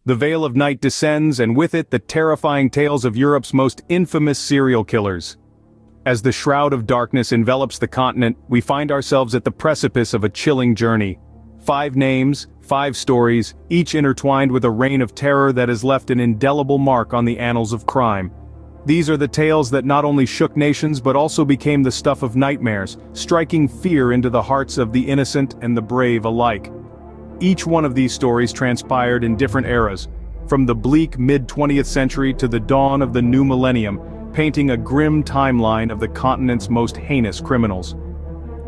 The veil of night descends, and with it the terrifying tales of Europe's most infamous serial killers. As the shroud of darkness envelops the continent, we find ourselves at the precipice of a chilling journey. 5 names, 5 stories, each intertwined with a reign of terror that has left an indelible mark on the annals of crime. These are the tales that not only shook nations but also became the stuff of nightmares, striking fear into the hearts of the innocent and the brave alike. Each one of these stories transpired in different eras, from the bleak mid-20th century to the dawn of the new millennium, painting a grim timeline of the continent's most heinous criminals.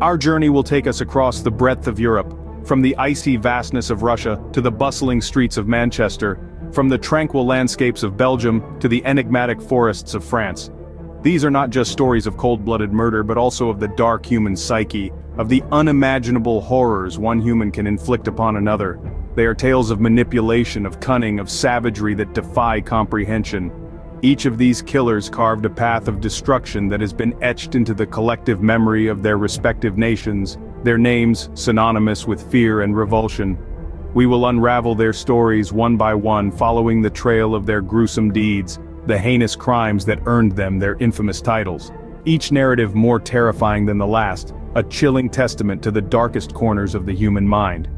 Our journey will take us across the breadth of Europe, from the icy vastness of Russia to the bustling streets of Manchester, from the tranquil landscapes of Belgium to the enigmatic forests of France. These are not just stories of cold-blooded murder but also of the dark human psyche, of the unimaginable horrors one human can inflict upon another. They are tales of manipulation, of cunning, of savagery that defy comprehension. Each of these killers carved a path of destruction that has been etched into the collective memory of their respective nations, their names synonymous with fear and revulsion. We will unravel their stories one by one, following the trail of their gruesome deeds, the heinous crimes that earned them their infamous titles. Each narrative more terrifying than the last, a chilling testament to the darkest corners of the human mind.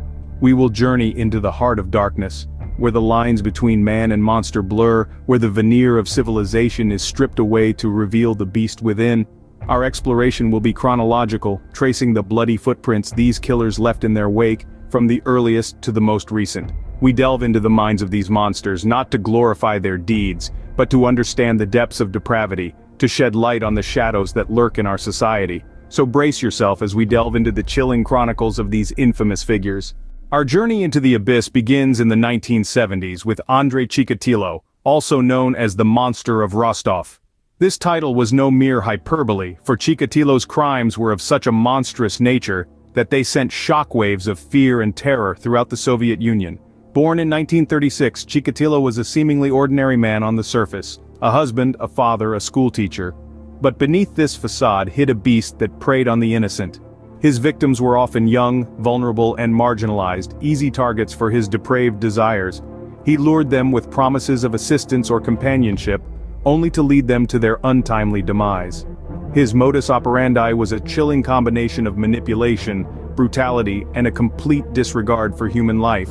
We will journey into the heart of darkness, where the lines between man and monster blur, where the veneer of civilization is stripped away to reveal the beast within. Our exploration will be chronological, tracing the bloody footprints these killers left in their wake, from the earliest to the most recent. We delve into the minds of these monsters, not to glorify their deeds, but to understand the depths of depravity, to shed light on the shadows that lurk in our society. So brace yourself as we delve into the chilling chronicles of these infamous figures. Our journey into the abyss begins in the 1970s with Andrei Chikatilo, also known as the Monster of Rostov. This title was no mere hyperbole, for Chikatilo's crimes were of such a monstrous nature that they sent shockwaves of fear and terror throughout the Soviet Union. Born in 1936, Chikatilo was a seemingly ordinary man on the surface, a husband, a father, a schoolteacher. But beneath this facade hid a beast that preyed on the innocent. His victims were often young, vulnerable, and marginalized, easy targets for his depraved desires. He lured them with promises of assistance or companionship, only to lead them to their untimely demise. His modus operandi was a chilling combination of manipulation, brutality, and a complete disregard for human life.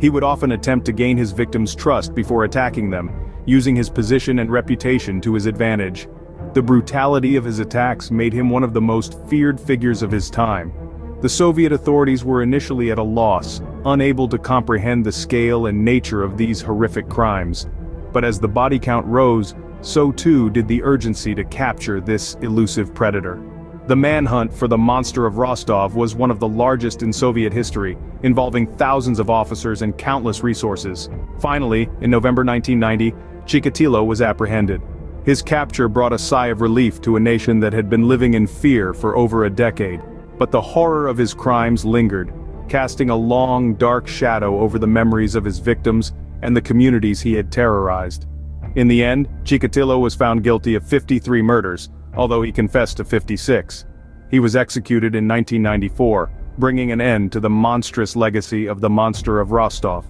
He would often attempt to gain his victims' trust before attacking them, using his position and reputation to his advantage. The brutality of his attacks made him one of the most feared figures of his time. The Soviet authorities were initially at a loss, unable to comprehend the scale and nature of these horrific crimes. But as the body count rose, so too did the urgency to capture this elusive predator. The manhunt for the Monster of Rostov was one of the largest in Soviet history, involving thousands of officers and countless resources. Finally, in November 1990, Chikatilo was apprehended. His capture brought a sigh of relief to a nation that had been living in fear for over a decade. But the horror of his crimes lingered, casting a long, dark shadow over the memories of his victims and the communities he had terrorized. In the end, Chikatilo was found guilty of 53 murders, although he confessed to 56. He was executed in 1994, bringing an end to the monstrous legacy of the Monster of Rostov.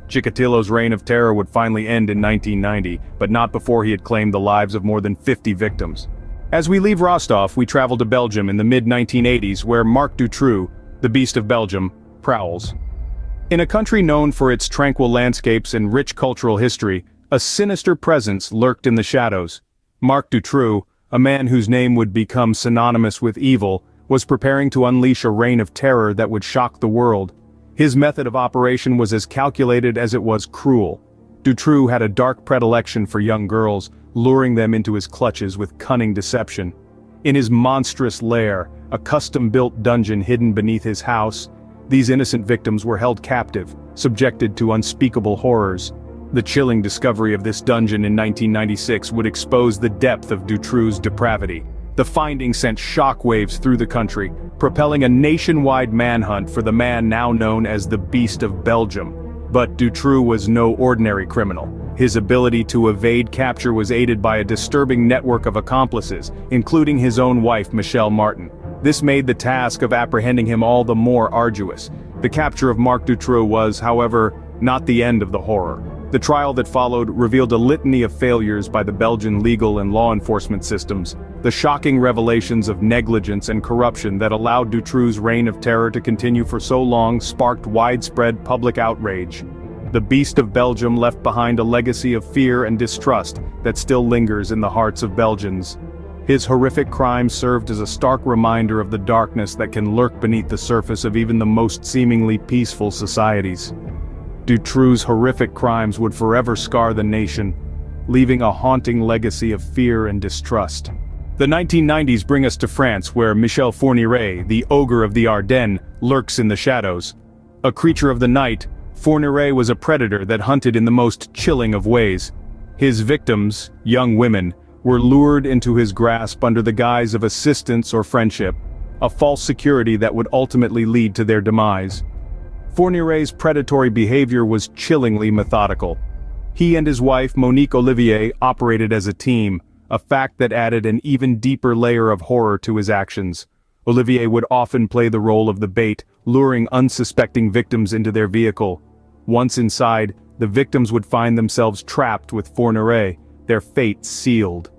Chikatilo's reign of terror would finally end in 1990, but not before he had claimed the lives of more than 50 victims. As we leave Rostov, we travel to Belgium in the mid-1980s, where Marc Dutroux, the Beast of Belgium, prowls. In a country known for its tranquil landscapes and rich cultural history, a sinister presence lurked in the shadows. Marc Dutroux, a man whose name would become synonymous with evil, was preparing to unleash a reign of terror that would shock the world. His method of operation was as calculated as it was cruel. Dutroux had a dark predilection for young girls, luring them into his clutches with cunning deception. In his monstrous lair, a custom-built dungeon hidden beneath his house, these innocent victims were held captive, subjected to unspeakable horrors. The chilling discovery of this dungeon in 1996 would expose the depth of Dutroux's depravity. The finding sent shockwaves through the country, propelling a nationwide manhunt for the man now known as the Beast of Belgium. But Dutroux was no ordinary criminal. His ability to evade capture was aided by a disturbing network of accomplices, including his own wife, Michelle Martin. This made the task of apprehending him all the more arduous. The capture of Marc Dutroux was, however, not the end of the horror. The trial that followed revealed a litany of failures by the Belgian legal and law enforcement systems, the shocking revelations of negligence and corruption that allowed Dutroux's reign of terror to continue for so long sparked widespread public outrage. The Beast of Belgium left behind a legacy of fear and distrust that still lingers in the hearts of Belgians. His horrific crimes served as a stark reminder of the darkness that can lurk beneath the surface of even the most seemingly peaceful societies. Dutroux's horrific crimes would forever scar the nation, leaving a haunting legacy of fear and distrust. The 1990s bring us to France, where Michel Fourniret, the ogre of the Ardennes, lurks in the shadows. A creature of the night, Fourniret was a predator that hunted in the most chilling of ways. His victims, young women, were lured into his grasp under the guise of assistance or friendship, a false security that would ultimately lead to their demise. Fourniret's predatory behavior was chillingly methodical. He and his wife Monique Olivier operated as a team, a fact that added an even deeper layer of horror to his actions. Olivier would often play the role of the bait, luring unsuspecting victims into their vehicle. Once inside, the victims would find themselves trapped with Fourniret, their fate sealed.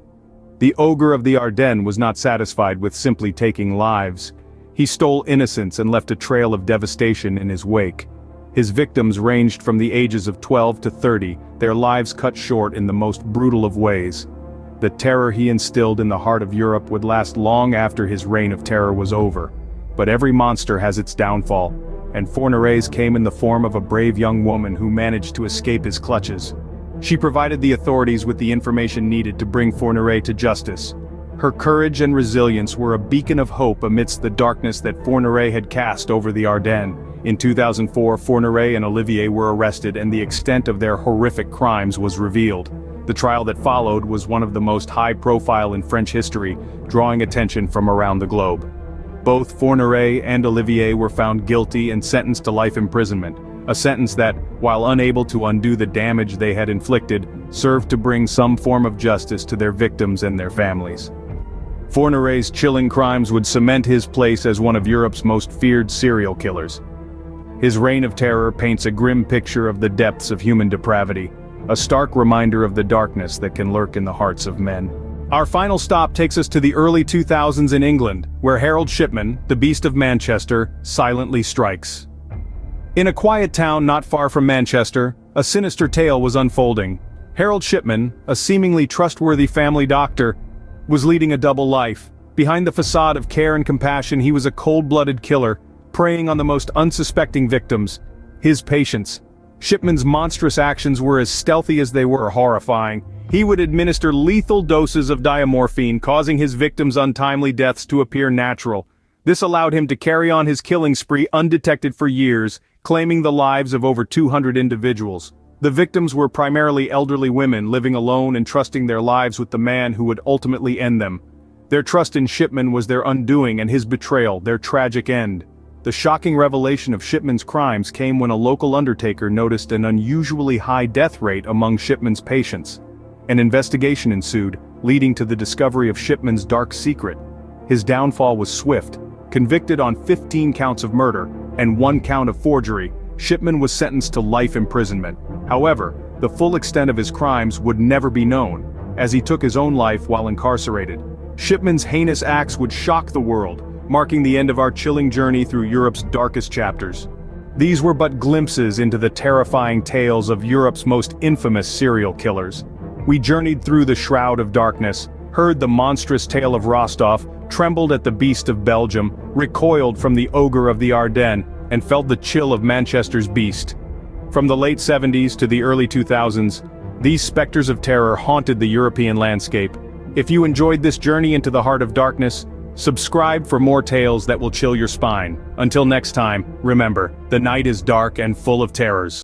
The ogre of the Ardennes was not satisfied with simply taking lives. He stole innocence and left a trail of devastation in his wake. His victims ranged from the ages of 12 to 30, their lives cut short in the most brutal of ways. The terror he instilled in the heart of Europe would last long after his reign of terror was over. But every monster has its downfall, and Fourniret's came in the form of a brave young woman who managed to escape his clutches. She provided the authorities with the information needed to bring Fourniret to justice. Her courage and resilience were a beacon of hope amidst the darkness that Fourniret had cast over the Ardennes. In 2004, Fourniret and Olivier were arrested and the extent of their horrific crimes was revealed. The trial that followed was one of the most high-profile in French history, drawing attention from around the globe. Both Fourniret and Olivier were found guilty and sentenced to life imprisonment, a sentence that, while unable to undo the damage they had inflicted, served to bring some form of justice to their victims and their families. Fourniret's chilling crimes would cement his place as one of Europe's most feared serial killers. His reign of terror paints a grim picture of the depths of human depravity, a stark reminder of the darkness that can lurk in the hearts of men. Our final stop takes us to the early 2000s in England, where Harold Shipman, the Beast of Manchester, silently strikes. In a quiet town not far from Manchester, a sinister tale was unfolding. Harold Shipman, a seemingly trustworthy family doctor, was leading a double life. Behind the facade of care and compassion, he was a cold-blooded killer, preying on the most unsuspecting victims, his patients. Shipman's monstrous actions were as stealthy as they were horrifying. He would administer lethal doses of diamorphine, causing his victims' untimely deaths to appear natural. This allowed him to carry on his killing spree undetected for years, claiming the lives of over 200 individuals. The victims were primarily elderly women living alone and trusting their lives with the man who would ultimately end them. Their trust in Shipman was their undoing and his betrayal, their tragic end. The shocking revelation of Shipman's crimes came when a local undertaker noticed an unusually high death rate among Shipman's patients. An investigation ensued, leading to the discovery of Shipman's dark secret. His downfall was swift. Convicted on 15 counts of murder and 1 count of forgery, Shipman was sentenced to life imprisonment. However, the full extent of his crimes would never be known, as he took his own life while incarcerated. Shipman's heinous acts would shock the world, marking the end of our chilling journey through Europe's darkest chapters. These were but glimpses into the terrifying tales of Europe's most infamous serial killers. We journeyed through the shroud of darkness, heard the monstrous tale of Rostov, trembled at the Beast of Belgium, recoiled from the ogre of the Ardennes, and felt the chill of Manchester's beast. From the late 70s to the early 2000s, these specters of terror haunted the European landscape. If you enjoyed this journey into the heart of darkness, subscribe for more tales that will chill your spine. Until next time, remember, the night is dark and full of terrors.